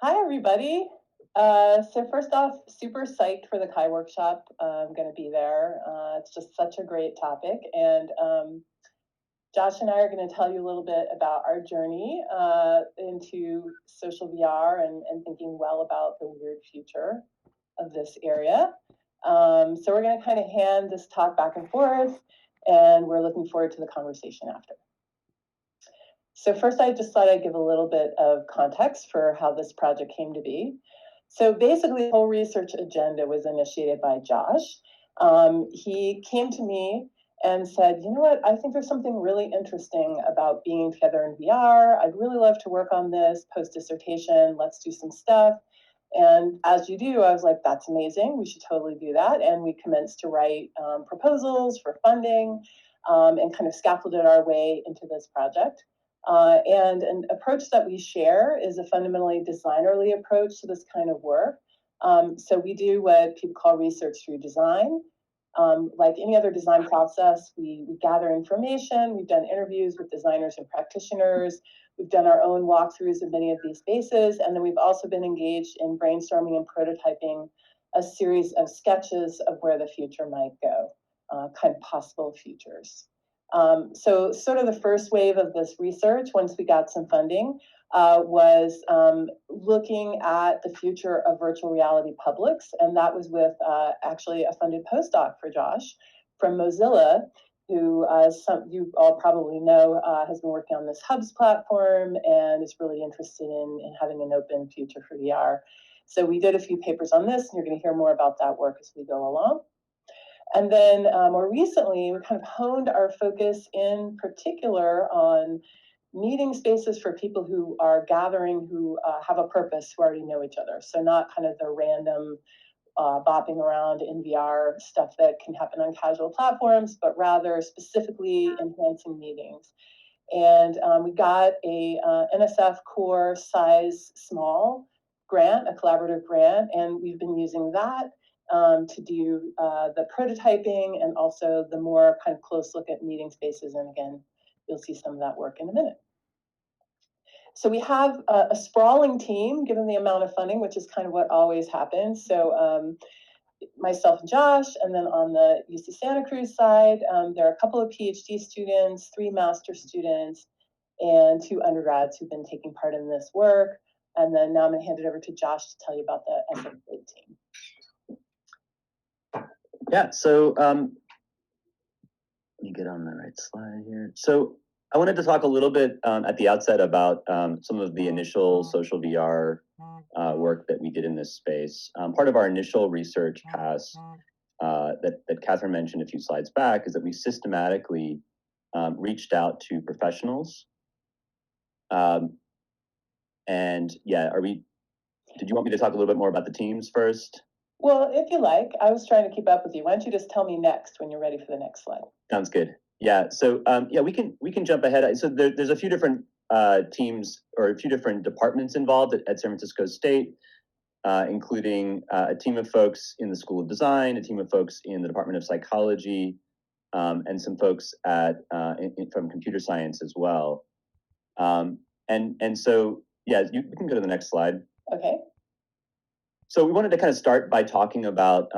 Hi, everybody. So first off, super psyched for the Kai workshop. I'm going to be there. It's just such a great topic. And Josh and I are going to tell you a little bit about our journey into social VR and thinking well about the weird future of this area. So we're going to kind of hand this talk back and forth, and we're looking forward to the conversation after. So first, I just thought I'd give a little bit of context for how this project came to be. So basically, the whole research agenda was initiated by Josh. He came to me and said, you know what, I think there's something really interesting about being together in VR. I'd really love to work on this post-dissertation. Let's do some stuff. And as you do, I was like, that's amazing. We should totally do that. And we commenced to write proposals for funding and kind of scaffolded our way into this project. And an approach that we share is a fundamentally designerly approach to this kind of work. So we do what people call research through design. Like any other design process, we gather information. We've done interviews with designers and practitioners. We've done our own walkthroughs of many of these spaces. And then we've also been engaged in brainstorming and prototyping a series of sketches of where the future might go, kind of possible futures. So sort of the first wave of this research, once we got some funding, was looking at the future of virtual reality publics. And that was with actually a funded postdoc for Josh from Mozilla, who some you all probably know has been working on this Hubs platform and is really interested in having an open future for VR. So we did a few papers on this, and you're going to hear more about that work as we go along. And then more recently, we kind of honed our focus in particular on meeting spaces for people who are gathering, who have a purpose, who already know each other. So not kind of the random bopping around in VR stuff that can happen on casual platforms, but rather specifically enhancing meetings. And we got a NSF core size small grant, a collaborative grant, and we've been using that to do the prototyping and also the more kind of close look at meeting spaces. And again, you'll see some of that work in a minute. So we have a sprawling team given the amount of funding, which is kind of what always happens. So myself and Josh, and then on the UC Santa Cruz side, there are a couple of PhD students, 3 master students, and 2 undergrads who've been taking part in this work. And then now I'm going to hand it over to Josh to tell you about the SF team. Yeah, so let me get on the right slide here. So I wanted to talk a little bit at the outset about some of the initial social VR work that we did in this space. Part of our initial research pass that Katherine mentioned a few slides back is that we systematically reached out to professionals. And yeah, did you want me to talk a little bit more about the teams first? Well, if you like, I was trying to keep up with you. Why don't you just tell me next when you're ready for the next slide? Sounds good. Yeah. So yeah, we can jump ahead. So there's a few different teams or a few different departments involved at San Francisco State, including a team of folks in the School of Design, a team of folks in the Department of Psychology, and some folks from computer science as well. And so yeah, you can go to the next slide. Okay. So we wanted to kind of start by talking about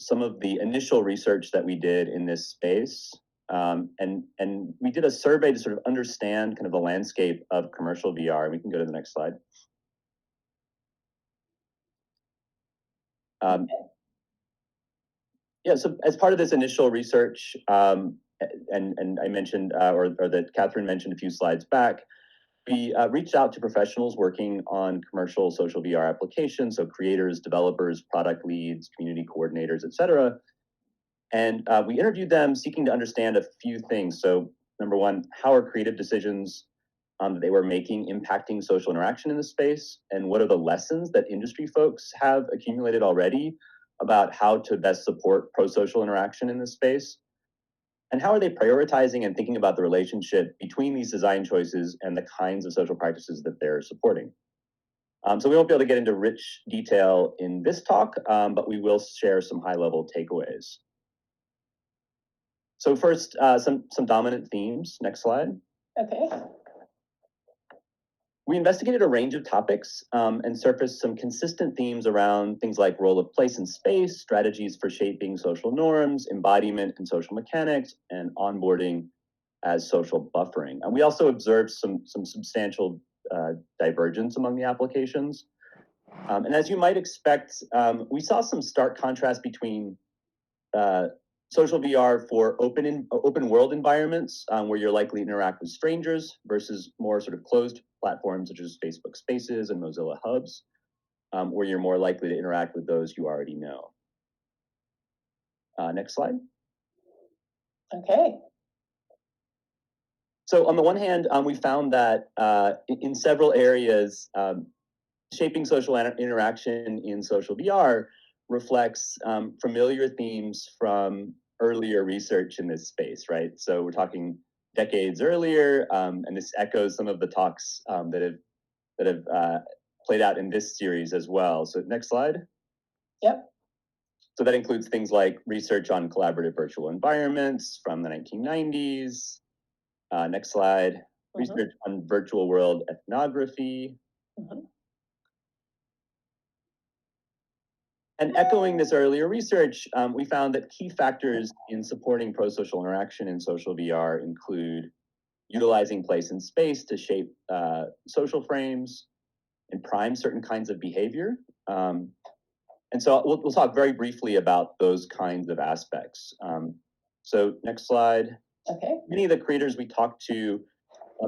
some of the initial research that we did in this space. And we did a survey to sort of understand kind of the landscape of commercial VR. We can go to the next slide. Yeah, so as part of this initial research, and I mentioned, or that Katherine mentioned a few slides back, we reached out to professionals working on commercial social VR applications, so creators, developers, product leads, community coordinators, et cetera. And we interviewed them seeking to understand a few things. So number one, how are creative decisions that they were making impacting social interaction in the space? And what are the lessons that industry folks have accumulated already about how to best support pro-social interaction in this space? And how are they prioritizing and thinking about the relationship between these design choices and the kinds of social practices that they're supporting? So we won't be able to get into rich detail in this talk, but we will share some high-level takeaways. So first, some dominant themes. Next slide. Okay. We investigated a range of topics and surfaced some consistent themes around things like role of place and space, strategies for shaping social norms, embodiment and social mechanics, and onboarding as social buffering. And we also observed some substantial divergence among the applications. And as you might expect, we saw some stark contrast between social VR for open world environments where you're likely to interact with strangers versus more sort of closed platforms such as Facebook Spaces and Mozilla Hubs, where you're more likely to interact with those you already know. Next slide. Okay. So on the one hand, we found that in several areas, shaping social interaction in social VR reflects familiar themes from earlier research in this space, right? So we're talking decades earlier, and this echoes some of the talks that have played out in this series as well. So next slide. Yep. So that includes things like research on collaborative virtual environments from the 1990s. Next slide. Research on virtual world ethnography. And echoing this earlier research, we found that key factors in supporting pro-social interaction in social VR include utilizing place and space to shape social frames and prime certain kinds of behavior. And so we'll talk very briefly about those kinds of aspects. So next slide. Okay. Many of the creators we talked to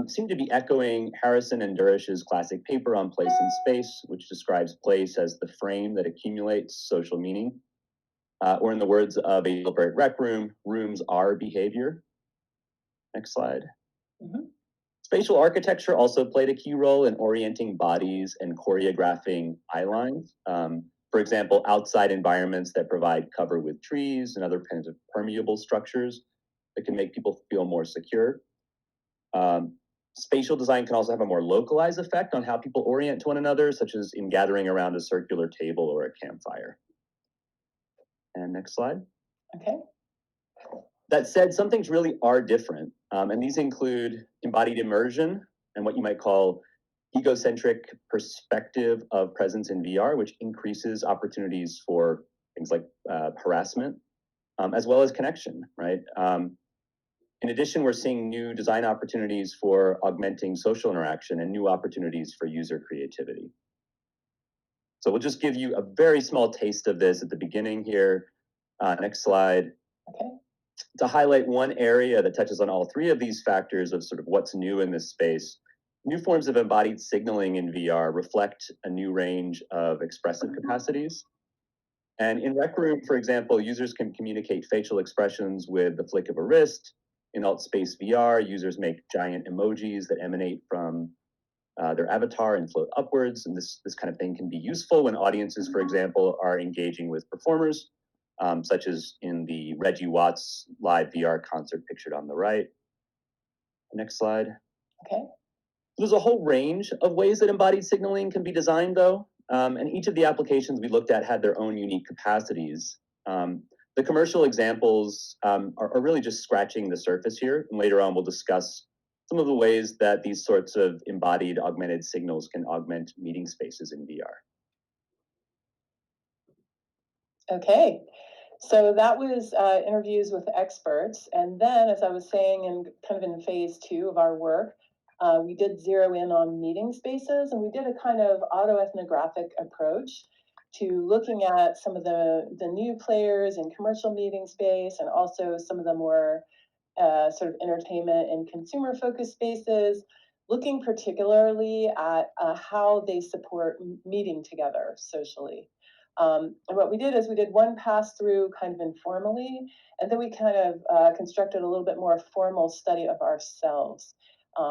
seem to be echoing Harrison and Durish's classic paper on place and space, which describes place as the frame that accumulates social meaning. Or in the words of a Gilbert Rec Room, rooms are behavior. Next slide. Spatial architecture also played a key role in orienting bodies and choreographing eye lines. For example, outside environments that provide cover with trees and other kinds of permeable structures that can make people feel more secure. Spatial design can also have a more localized effect on how people orient to one another, such as in gathering around a circular table or a campfire. And next slide. Okay. That said, some things really are different, and these include embodied immersion and what you might call egocentric perspective of presence in VR, which increases opportunities for things like harassment, as well as connection, right? In addition, we're seeing new design opportunities for augmenting social interaction and new opportunities for user creativity. So we'll just give you a very small taste of this at the beginning here. Next slide. Okay. To highlight one area that touches on all three of these factors of sort of what's new in this space, new forms of embodied signaling in VR reflect a new range of expressive capacities. And in Rec Room, for example, users can communicate facial expressions with the flick of a wrist. In AltSpace VR, users make giant emojis that emanate from their avatar and float upwards. And this kind of thing can be useful when audiences, for example, are engaging with performers, such as in the Reggie Watts live VR concert pictured on the right. Next slide. Okay. There's a whole range of ways that embodied signaling can be designed, though, and each of the applications we looked at had their own unique capacities. The commercial examples are really just scratching the surface here, and later on we'll discuss some of the ways that these sorts of embodied augmented signals can augment meeting spaces in VR. Okay, so that was interviews with experts, and then, as I was saying, in kind of in phase 2 of our work, we did zero in on meeting spaces, and we did a kind of autoethnographic approach to looking at some of the new players in commercial meeting space, and also some of the more sort of entertainment and consumer-focused spaces, looking particularly at how they support meeting together socially. And what we did is we did one pass through kind of informally, and then we kind of constructed a little bit more formal study of ourselves.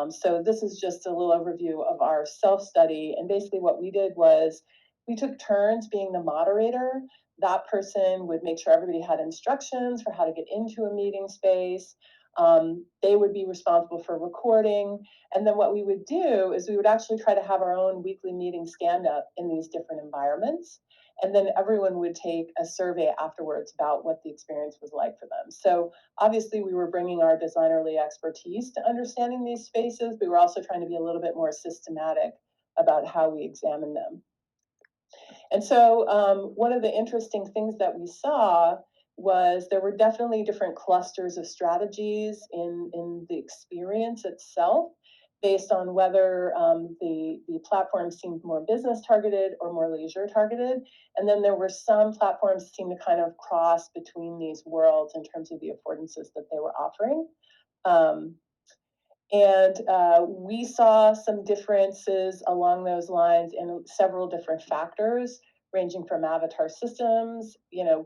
So this is just a little overview of our self-study. And basically what we did was we took turns being the moderator. That person would make sure everybody had instructions for how to get into a meeting space. They would be responsible for recording. And then what we would do is we would actually try to have our own weekly meeting stand up in these different environments. And then everyone would take a survey afterwards about what the experience was like for them. So obviously we were bringing our designerly expertise to understanding these spaces, but we were also trying to be a little bit more systematic about how we examine them. And so one of the interesting things that we saw was there were definitely different clusters of strategies in the experience itself based on whether the platform seemed more business targeted or more leisure targeted. And then there were some platforms that seemed to kind of cross between these worlds in terms of the affordances that they were offering. We saw some differences along those lines in several different factors, ranging from avatar systems,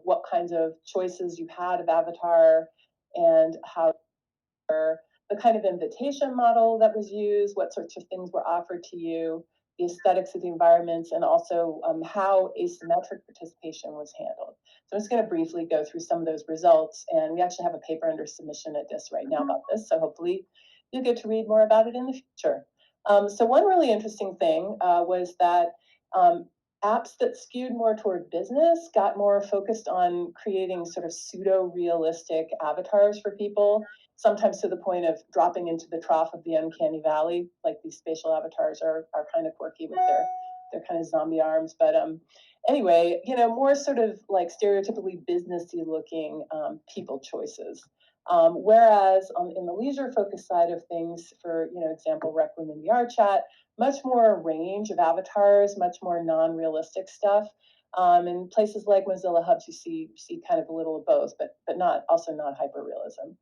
what kinds of choices you had of avatar, and how the kind of invitation model that was used, what sorts of things were offered to you, the aesthetics of the environments, and also how asymmetric participation was handled. So I'm just going to briefly go through some of those results, and we actually have a paper under submission at DIS right now about this, so hopefully you'll get to read more about it in the future. So one really interesting thing was that apps that skewed more toward business got more focused on creating sort of pseudo-realistic avatars for people, sometimes to the point of dropping into the trough of the uncanny valley. Like these spatial avatars are kind of quirky with their kind of zombie arms. But anyway, more sort of like stereotypically businessy looking people choices. Whereas in the leisure focused side of things, for example, Rec Room and VR Chat, much more range of avatars, much more non-realistic stuff. In places like Mozilla Hubs, you see kind of a little of both, but also not hyper-realism.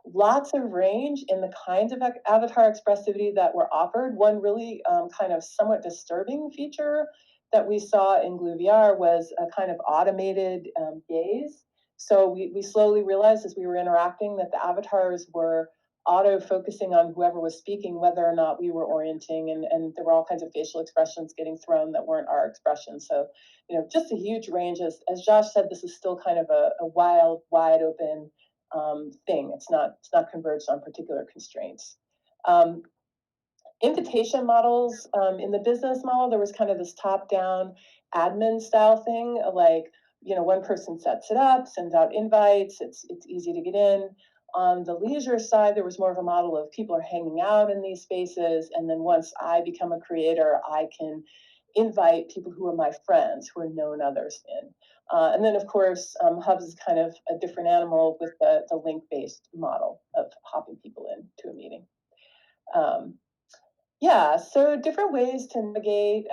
Lots of range in the kinds of avatar expressivity that were offered. One really kind of somewhat disturbing feature that we saw in Glue VR was a kind of automated gaze. So we slowly realized as we were interacting that the avatars were auto-focusing on whoever was speaking, whether or not we were orienting, and there were all kinds of facial expressions getting thrown that weren't our expressions. So, just a huge range. As Josh said, this is still kind of a wild, wide open thing. It's not converged on particular constraints. Invitation models, in the business model, there was kind of this top-down admin style thing, like, one person sets it up, sends out invites, it's easy to get in. On the leisure side, there was more of a model of people are hanging out in these spaces, and then once I become a creator, I can invite people who are my friends, who are known others in. And then, of course, Hubs is kind of a different animal with the link-based model of hopping people into a meeting. Yeah, so different ways to navigate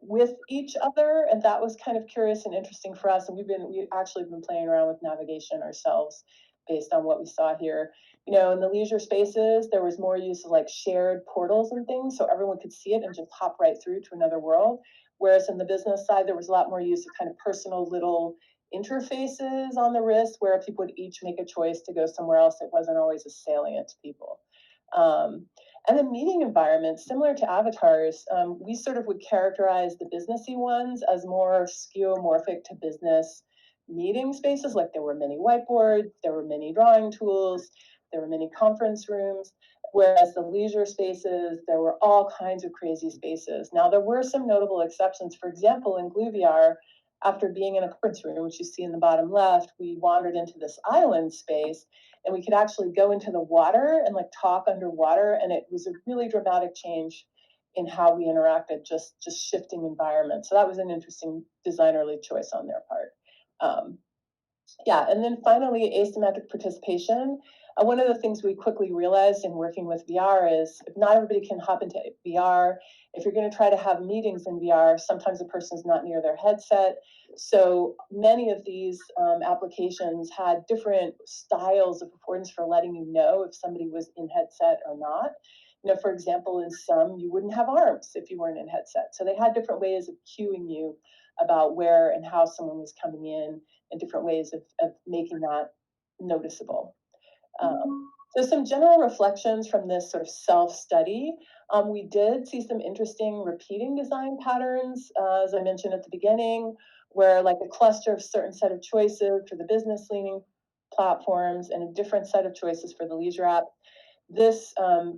with each other, and that was kind of curious and interesting for us. And we've actually been playing around with navigation ourselves based on what we saw here. In the leisure spaces, there was more use of like shared portals and things, so everyone could see it and just hop right through to another world. Whereas in the business side, there was a lot more use of kind of personal little interfaces on the wrist where people would each make a choice to go somewhere else. It wasn't always as salient to people. And the meeting environments, similar to avatars, we sort of would characterize the businessy ones as more skeuomorphic to business meeting spaces. Like there were many whiteboards, there were many drawing tools, there were many conference rooms. Whereas the leisure spaces, there were all kinds of crazy spaces. Now, there were some notable exceptions. For example, in Glue VR, after being in a conference room, which you see in the bottom left, we wandered into this island space, and we could actually go into the water and like talk underwater, and it was a really dramatic change in how we interacted, just shifting environment. So that was an interesting designerly choice on their part. Yeah, and then finally, asymmetric participation. One of the things we quickly realized in working with VR is if not everybody can hop into VR. If you're going to try to have meetings in VR, sometimes the person's not near their headset. So many of these applications had different styles of affordance for letting you know if somebody was in headset or not. For example, in some, you wouldn't have arms if you weren't in headset. So they had different ways of cueing you about where and how someone was coming in, and different ways of making that noticeable. So some general reflections from this sort of self-study. We did see some interesting repeating design patterns, as I mentioned at the beginning, where like a cluster of certain set of choices for the business leaning platforms and a different set of choices for the leisure app. This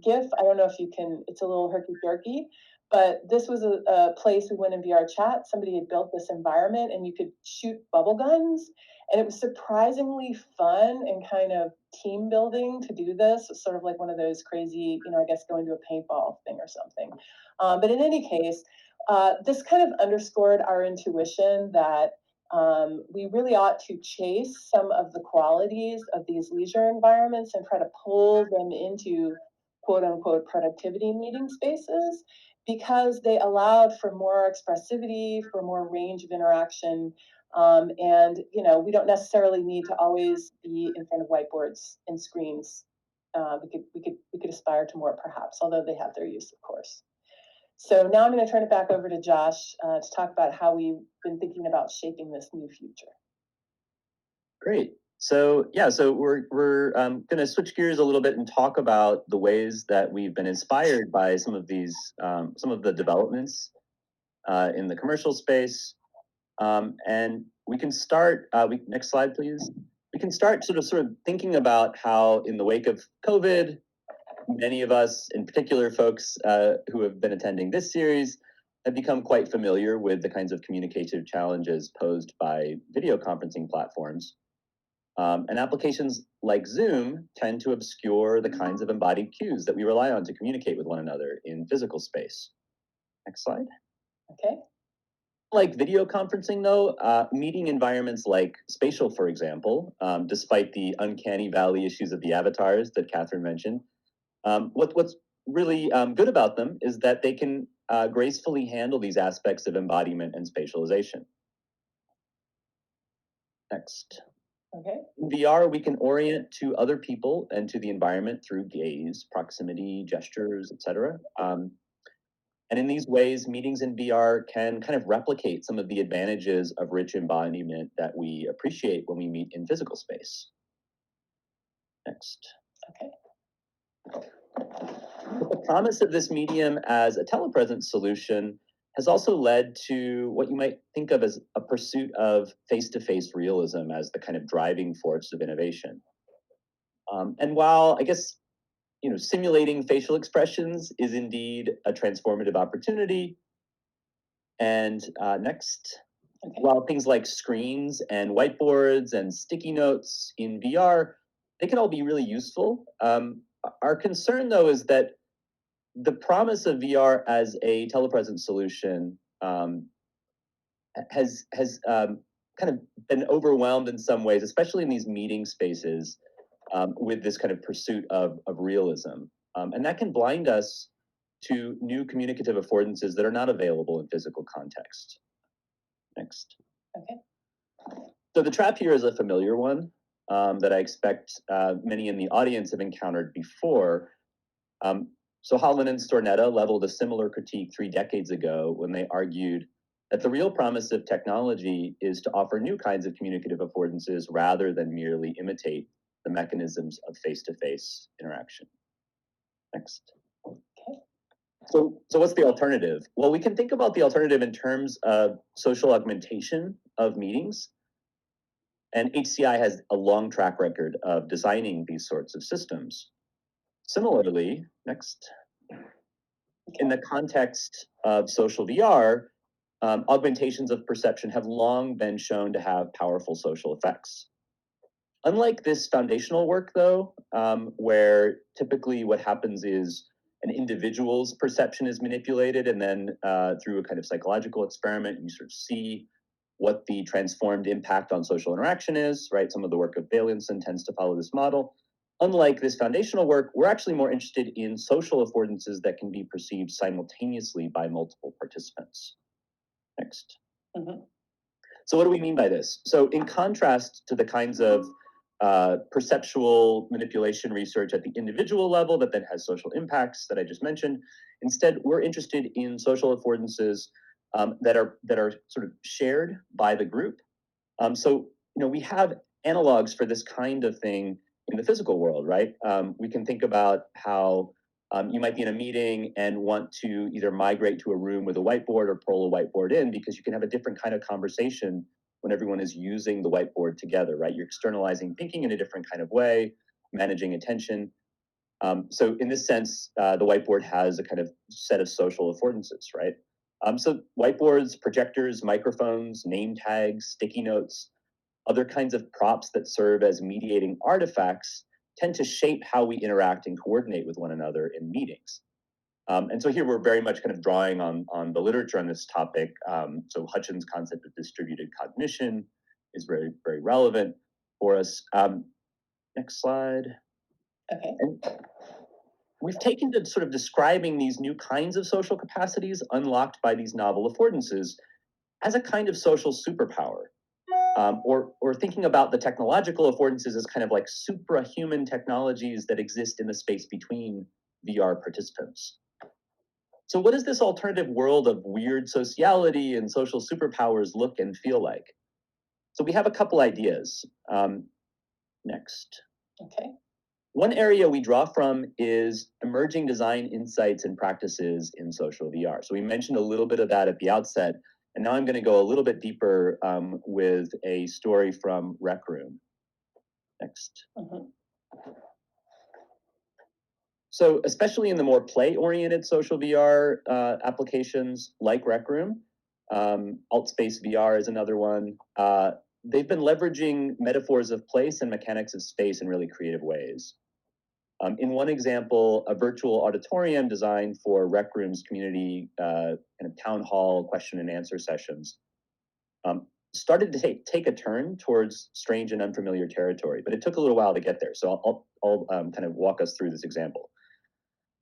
GIF, I don't know if you can, it's a little herky-jerky, but this was a place we went in VR chat. Somebody had built this environment and you could shoot bubble guns. And it was surprisingly fun and kind of team building to do this. It's sort of like one of those crazy, I guess going to a paintball thing or something. But in any case, this kind of underscored our intuition that we really ought to chase some of the qualities of these leisure environments and try to pull them into quote unquote productivity meeting spaces because they allowed for more expressivity, for more range of interaction. And we don't necessarily need to always be in front of whiteboards and screens. We could aspire to more perhaps, although they have their use, of course. So now I'm going to turn it back over to Josh to talk about how we've been thinking about shaping this new future. Great. So yeah, so we're going to switch gears a little bit and talk about the ways that we've been inspired by some of these, some of the developments in the commercial space. And we can start, next slide, please. We can start sort of thinking about how in the wake of COVID, many of us, in particular folks who have been attending this series, have become quite familiar with the kinds of communicative challenges posed by video conferencing platforms. And applications like Zoom tend to obscure the kinds of embodied cues that we rely on to communicate with one another in physical space. Next slide. Okay. Like video conferencing, though, meeting environments like spatial, for example, despite the uncanny valley issues of the avatars that Katherine mentioned, what's really good about them is that they can gracefully handle these aspects of embodiment and spatialization. Next. Okay. In VR, we can orient to other people and to the environment through gaze, proximity, gestures, etc. And in these ways, meetings in VR can kind of replicate some of the advantages of rich embodiment that we appreciate when we meet in physical space. Next. Okay. The promise of this medium as a telepresence solution has also led to what you might think of as a pursuit of face-to-face realism as the kind of driving force of innovation. And while I guess simulating facial expressions is indeed a transformative opportunity, and next, Okay. while things like screens and whiteboards and sticky notes in VR, they can all be really useful. Our concern, though, is that the promise of VR as a telepresence solution has kind of been overwhelmed in some ways, especially in these meeting spaces, with this kind of pursuit of realism. And that can blind us to new communicative affordances that are not available in physical context. Next. Okay. So the trap here is a familiar one that I expect many in the audience have encountered before. So Holland and Stornetta leveled a similar critique 3 decades ago when they argued that the real promise of technology is to offer new kinds of communicative affordances rather than merely imitate the mechanisms of face-to-face interaction. Next. Okay. So what's the alternative? Well, we can think about the alternative in terms of social augmentation of meetings. And HCI has a long track record of designing these sorts of systems. Similarly, next, in the context of social VR, augmentations of perception have long been shown to have powerful social effects. Unlike this foundational work, though, where typically what happens is an individual's perception is manipulated, and then through a kind of psychological experiment, you sort of see what the transformed impact on social interaction is, right? Some of the work of Bailenson tends to follow this model. Unlike this foundational work, we're actually more interested in social affordances that can be perceived simultaneously by multiple participants. Next. Mm-hmm. So what do we mean by this? So in contrast to the kinds of perceptual manipulation research at the individual level that then has social impacts that I just mentioned, instead, we're interested in social affordances that are sort of shared by the group. So we have analogs for this kind of thing in the physical world, right? We can think about how you might be in a meeting and want to either migrate to a room with a whiteboard or pull a whiteboard in because you can have a different kind of conversation when everyone is using the whiteboard together, right? You're externalizing thinking in a different kind of way, managing attention. So in this sense, the whiteboard has a kind of set of social affordances, right? So whiteboards, projectors, microphones, name tags, sticky notes, other kinds of props that serve as mediating artifacts tend to shape how we interact and coordinate with one another in meetings. And so here we're very much kind of drawing on the literature on this topic. So Hutchins' concept of distributed cognition is very, very relevant for us. Next slide. Okay. And we've taken to sort of describing these new kinds of social capacities unlocked by these novel affordances as a kind of social superpower. Or thinking about the technological affordances as kind of like suprahuman technologies that exist in the space between VR participants. So what does this alternative world of weird sociality and social superpowers look and feel like? So we have a couple ideas. Next. Okay. One area we draw from is emerging design insights and practices in social VR. So we mentioned a little bit of that at the outset, and now I'm going to go a little bit deeper with a story from Rec Room. Next. Mm-hmm. So especially in the more play-oriented social VR applications like Rec Room, AltSpace VR is another one. They've been leveraging metaphors of place and mechanics of space in really creative ways. In one example, a virtual auditorium designed for Rec Room's community kind of town hall question and answer sessions started to take a turn towards strange and unfamiliar territory, but it took a little while to get there. So I'll kind of walk us through this example.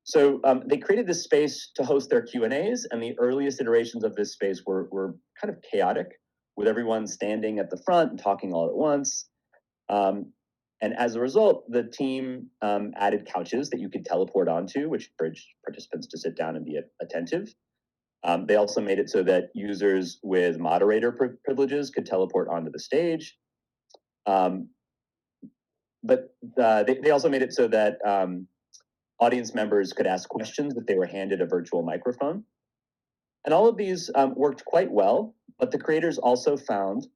So they created this space to host their Q&As, and the earliest iterations of this space were kind of chaotic, with everyone standing at the front and talking all at once. And as a result, the team added couches that you could teleport onto, which encouraged participants to sit down and be attentive. They also made it so that users with moderator privileges could teleport onto the stage. But they also made it so that audience members could ask questions if they were handed a virtual microphone. And all of these worked quite well, but the creators also found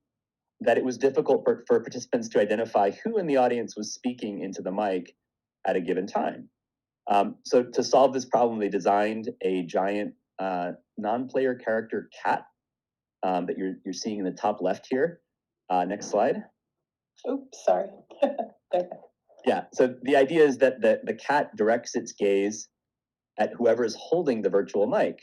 that it was difficult for participants to identify who in the audience was speaking into the mic at a given time. So to solve this problem, they designed a giant non-player character cat that you're seeing in the top left here. Next slide. Oops, sorry. Yeah, so the idea is that the cat directs its gaze at whoever is holding the virtual mic.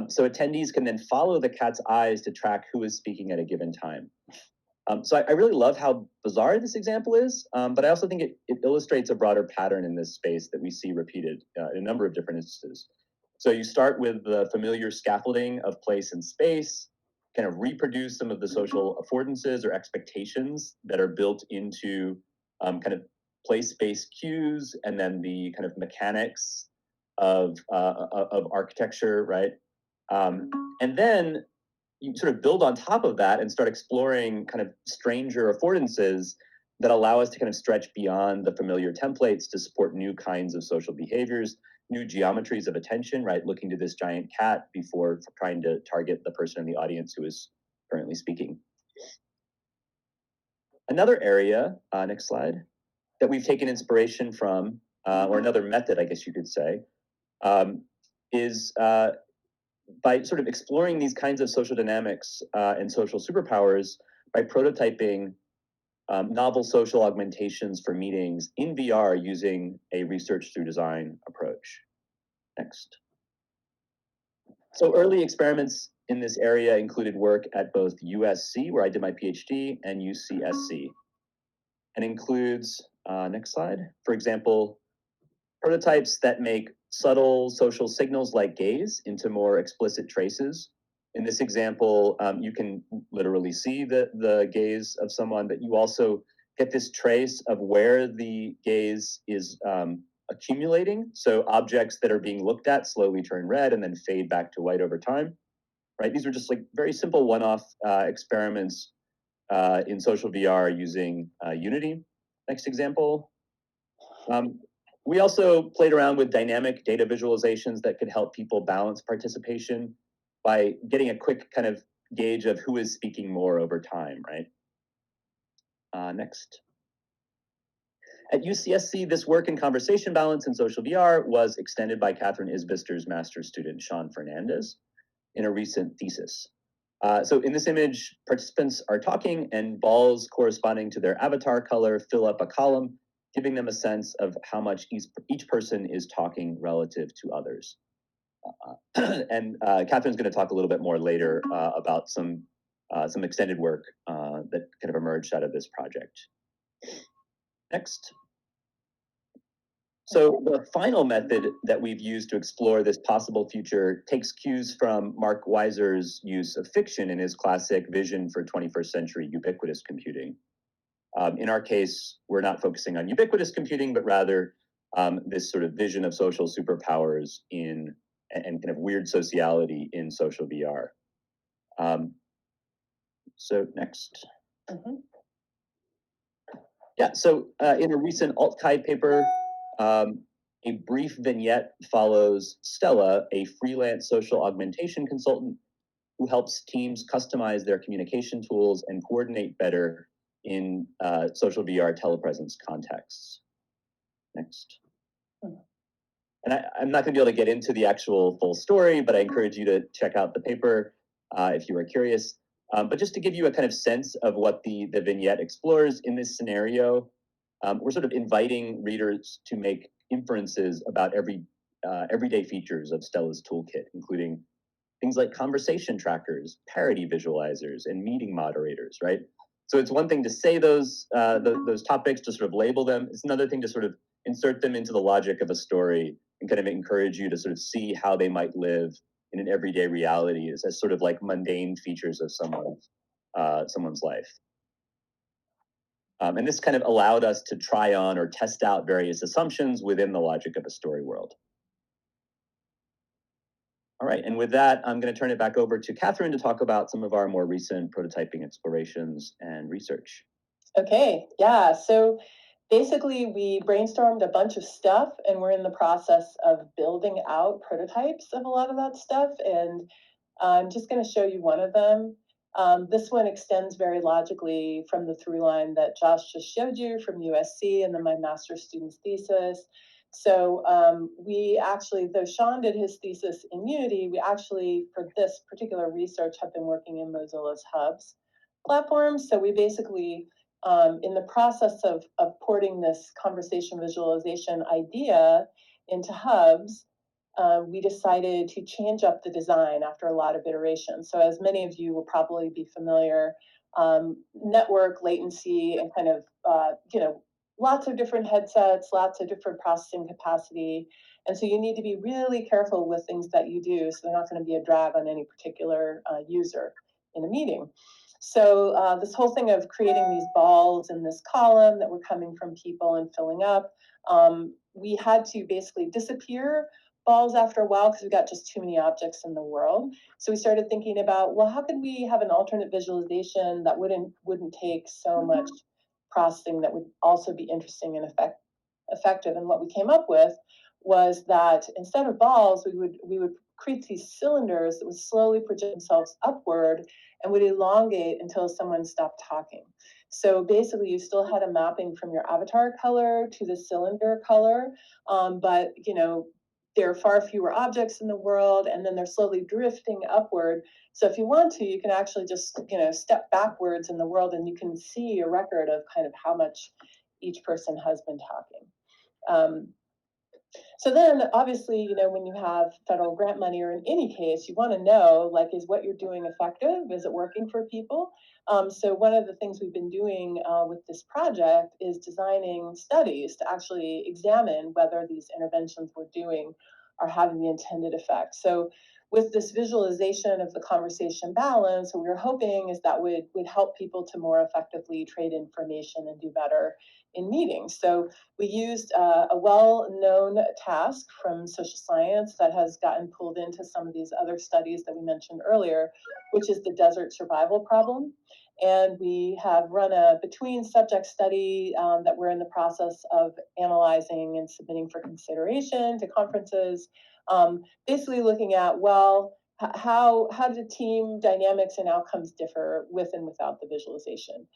So attendees can then follow the cat's eyes to track who is speaking at a given time. So I really love how bizarre this example is, but I also think it illustrates a broader pattern in this space that we see repeated in a number of different instances. So you start with the familiar scaffolding of place and space, kind of reproduce some of the social affordances or expectations that are built into kind of place-based cues, and then the kind of mechanics of architecture, right? And then you sort of build on top of that and start exploring kind of stranger affordances that allow us to kind of stretch beyond the familiar templates to support new kinds of social behaviors, new geometries of attention, right? Looking to this giant cat before trying to target the person in the audience who is currently speaking. Another area, next slide, that we've taken inspiration from, or another method, I guess you could say, is by sort of exploring these kinds of social dynamics and social superpowers by prototyping novel social augmentations for meetings in VR using a research through design approach. Next. So early experiments in this area included work at both USC, where I did my PhD, and UCSC, and includes, next slide, for example, prototypes that make subtle social signals like gaze into more explicit traces. In this example, you can literally see the gaze of someone, but you also get this trace of where the gaze is accumulating. So objects that are being looked at slowly turn red and then fade back to white over time, right? These are just like very simple one-off experiments in social VR using Unity. Next example. We also played around with dynamic data visualizations that could help people balance participation by getting a quick kind of gauge of who is speaking more over time, right? Next. At UCSC, this work in conversation balance and social VR was extended by Katherine Isbister's master's student, Sean Fernandez, in a recent thesis. So in this image, participants are talking and balls corresponding to their avatar color fill up a column, giving them a sense of how much each person is talking relative to others. And Catherine's going to talk a little bit more later about some extended work that kind of emerged out of this project. Next. So the final method that we've used to explore this possible future takes cues from Mark Weiser's use of fiction in his classic vision for 21st century ubiquitous computing. In our case, we're not focusing on ubiquitous computing, but rather this sort of vision of social superpowers in and kind of weird sociality in social VR. So next. Yeah, so in a recent AltKai paper, a brief vignette follows Stella, a freelance social augmentation consultant who helps teams customize their communication tools and coordinate better in social VR telepresence contexts. Next. And I'm not going to be able to get into the actual full story, but I encourage you to check out the paper if you are curious. But just to give you a kind of sense of what the vignette explores in this scenario, we're sort of inviting readers to make inferences about everyday features of Stella's toolkit, including things like conversation trackers, parody visualizers, and meeting moderators, right? So it's one thing to say those topics, to sort of label them. It's another thing to sort of insert them into the logic of a story and kind of encourage you to sort of see how they might live in an everyday reality as sort of like mundane features of someone's life. And this kind of allowed us to try on or test out various assumptions within the logic of a story world. All right, and with that, I'm going to turn it back over to Katherine to talk about some of our more recent prototyping explorations and research. Okay, yeah, so basically we brainstormed a bunch of stuff and we're in the process of building out prototypes of a lot of that stuff, and I'm just going to show you one of them. This one extends very logically from the through line that Josh just showed you from USC and then my master's student's thesis. So we actually, though Sean did his thesis in Unity, we actually, for this particular research, have been working in Mozilla's Hubs platform. So we basically, in the process of porting this conversation visualization idea into Hubs, we decided to change up the design after a lot of iterations. So as many of you will probably be familiar, network latency and kind of, lots of different headsets, lots of different processing capacity. And so you need to be really careful with things that you do so they're not going to be a drag on any particular user in a meeting. So this whole thing of creating these balls in this column that were coming from people and filling up, we had to basically disappear balls after a while because we got just too many objects in the world. So we started thinking about, well, how could we have an alternate visualization that wouldn't take so much processing, that would also be interesting and effective? And what we came up with was that instead of balls, we would create these cylinders that would slowly project themselves upward and would elongate until someone stopped talking. So basically, you still had a mapping from your avatar color to the cylinder color, but there are far fewer objects in the world, and then they're slowly drifting upward. So if you want to, you can actually just step backwards in the world, and you can see a record of kind of how much each person has been talking. So then, obviously, when you have federal grant money, or in any case, you want to know, like, is what you're doing effective? Is it working for people? So one of the things we've been doing with this project is designing studies to actually examine whether these interventions we're doing are having the intended effect. So with this visualization of the conversation balance, what we were hoping is that would help people to more effectively trade information and do better in meetings. So we used a well-known task from social science that has gotten pulled into some of these other studies that we mentioned earlier, which is the desert survival problem. And we have run a between subject study that we're in the process of analyzing and submitting for consideration to conferences, basically looking at, well, how do team dynamics and outcomes differ with and without the visualization?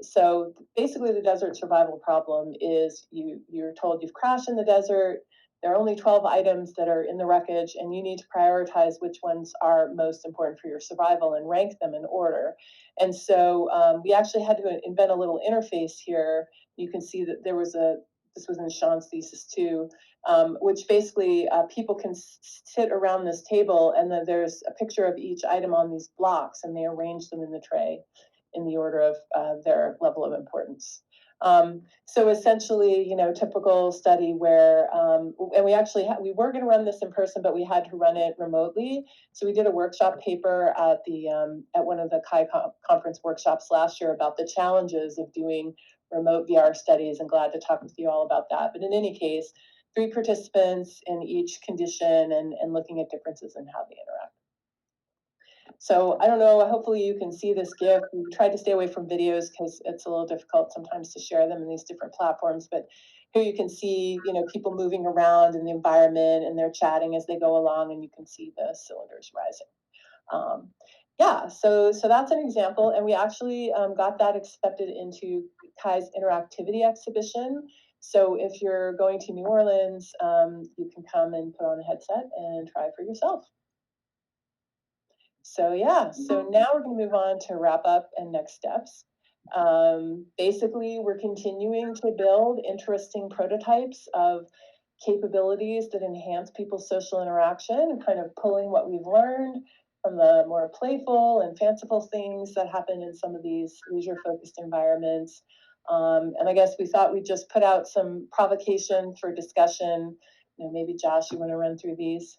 So basically, the desert survival problem is you're told you've crashed in the desert. There are only 12 items that are in the wreckage, and you need to prioritize which ones are most important for your survival and rank them in order. And so we actually had to invent a little interface here. You can see that this was in Sean's thesis too, which basically people can sit around this table, and then there's a picture of each item on these blocks, and they arrange them in the tray in the order of their level of importance. So essentially, typical study where, and we were going to run this in person, but we had to run it remotely. So we did a workshop paper at at one of the CHI conference workshops last year about the challenges of doing remote VR studies, and glad to talk with you all about that. But in any case, 3 participants in each condition, and looking at differences in how they interact. So I don't know, hopefully you can see this GIF. We tried to stay away from videos because it's a little difficult sometimes to share them in these different platforms, but here you can see, people moving around in the environment, and they're chatting as they go along, and you can see the cylinders rising. Yeah, so that's an example, and we actually got that accepted into Kai's Interactivity exhibition. So if you're going to New Orleans, you can come and put on a headset and try for yourself. So yeah, so now we're going to move on to wrap up and next steps. Basically, we're continuing to build interesting prototypes of capabilities that enhance people's social interaction, and kind of pulling what we've learned from the more playful and fanciful things that happen in some of these leisure-focused environments. And I guess we thought we'd just put out some provocation for discussion. Maybe Josh, you want to run through these?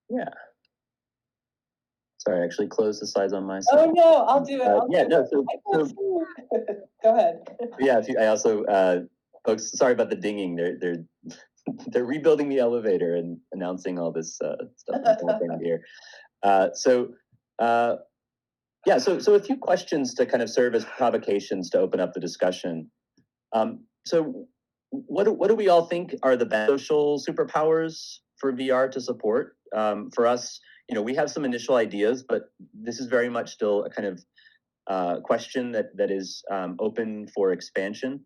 Yeah. Sorry, I actually closed the slides on my side. Oh no, I'll do it. Yeah, no. So go ahead. Yeah, I also, folks, sorry about the dinging. They're rebuilding the elevator and announcing all this stuff here. Yeah, so a few questions to kind of serve as provocations to open up the discussion. So what do we all think are the best social superpowers for VR to support? For us, we have some initial ideas, but this is very much still a kind of question that is open for expansion.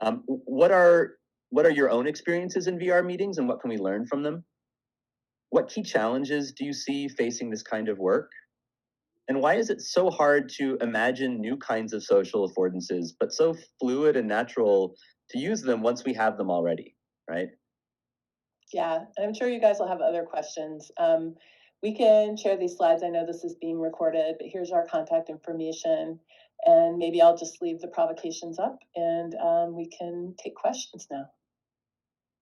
What are your own experiences in VR meetings, and what can we learn from them? What key challenges do you see facing this kind of work? And why is it so hard to imagine new kinds of social affordances, but so fluid and natural to use them once we have them already, right? Yeah, I'm sure you guys will have other questions. We can share these slides. I know this is being recorded, but here's our contact information. And maybe I'll just leave the provocations up, and we can take questions now.